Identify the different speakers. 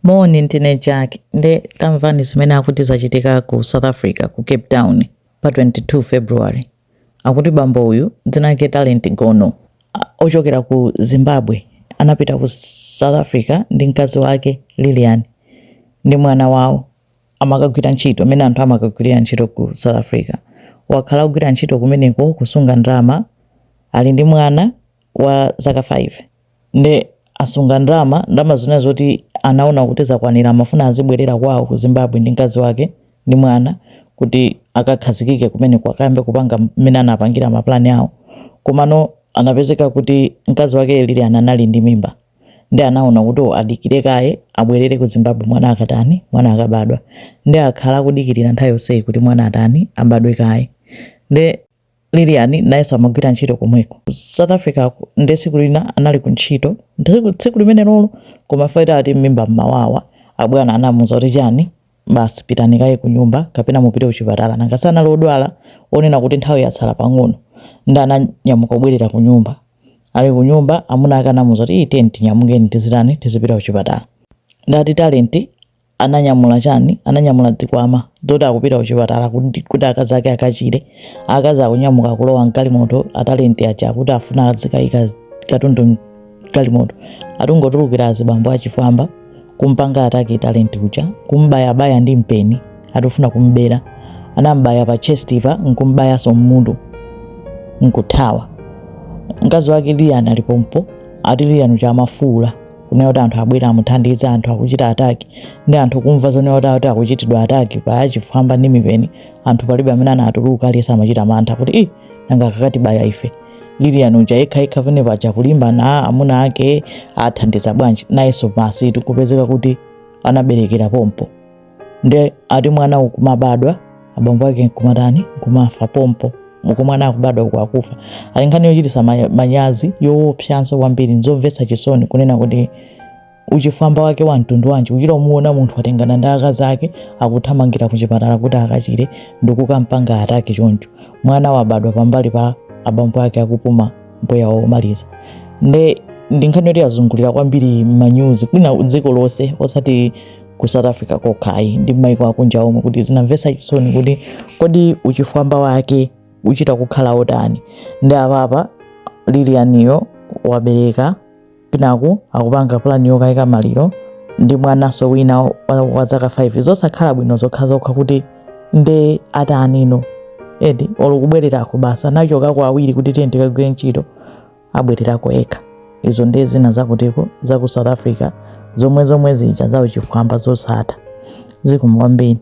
Speaker 1: Morning teenager nde tamvani zimene akuti zachitika ku South Africa ku Cape Town pa 22 February. Akuti bambo uyu dzina lake Talent Gono ochokera ku Zimbabwe anapita ku South Africa ndi mkazi wake Lilian ndi mwana wawo amakagwira ntchito amene anthu amakagwirira ntchito ku South Africa. Wakhala kugwira ntchito kumeneko kusunga ndrama, ali ndi mwana wa zaka 5 ndi asunga ndrama zina zoti anaona kuti zakwanira amafuna azibwerera kwawo ku Zimbabwe ndi mkazi wake ndi mwana kuti akakhazikike kumeneko akambe kupanga mmene anapangira maplani awo. Komano anapezeka kuti mkazi wake Lilian anali ndi mimba ndi anaona kuti adikire kaye abwerere ku Zimbabwe mwana akatani mwana akabadwa ndi akhala kudikirira nthawi yonse kuti mwana atani abadwe kaye. Ndi Lilian nayeso amagwira ntchito komweko South Africa ndi tsiku lina anali ku ntchito tsiku limene lolo koma faita ati mimba mmawawa abwana anamuza kuti chani basi pitani kaye ku nyumba kapena mupite ku chipatala nangasana lodwala onena kuti nthawi yatsala pang'ono ndi ananyamuka kubwerera ku nyumba. Ali ku nyumba amuna akanamuza kuti tenti nyamungeni tizitani tizipita ku chipatala. Ndati Talent ananyamula chani ananyamula dzikwama doti akupita ku chipatala kuti akazi ake akachire akazi akunyamuka kulowa mgalimoto Talent aja kuti afuna azikayika katundu mgalimoto atungotulukira azibambo achifamba kumpanga ataki Talent uja kumbayabaya ndi mpeni atufuna kumbera anambaya pa chest pa nkumbaya so mmutu nkuthawa. Mkazi wake Lilian alipompo ati Lilian uja amafuula kunena kuti anthu abwera amuthandiza anthu akuchita ataki ndi anthu kumva zonena kuti akuchitidwa ataki pa achifamba ndi mipeni anthu palibe amene anatuluka aliyesa amachita mantha kuti nanga kakati baya ife. Lilian uja yekha pene paja kulimba na amuna ake athandiza bwanji nayeso masitu kupezeka kuti anaberekera pompo ndi ati mwana ukumabadwa abambo ake nkumatani nkumafa pompo uko mwana akubadwa uko akufa. Ali nkhani yochitisa manyazi yoopsanso kwambiri nzomvetsa chisoni kunena kuti uchifamba wake wa mtundu wanji uchira umuona munthu atengana ndi akazi ake akuthamangira ku chipatala kuti akachire ndikukampanga ataki choncho mwana wabadwa pambali pa abambo ake akupuma mpoya womaliza. Ndi nkhani yoti yazungulira kwambiri manyuzi kwina dziko lonse osati ku South Africa kokhayi ndi maiko akunja omwe kuti zinamvetsa chisoni kuti kodi uchifamba wake uchita kukhala otani. Ndi apapa Lilianiyo wabereka kinaku akupanga plani yokayika maliro ndi mwanaso wina wa zaka 5 zosakhala bwino zokha kuti ndi atanino edi olukubwererako basa nachokako awiri kuti tiyende kagwire ntchito abwererako yekha. Izo ndi zina zakutiko za ku South Africa zomwe zija za uchifamba zosatha zikumwambeni.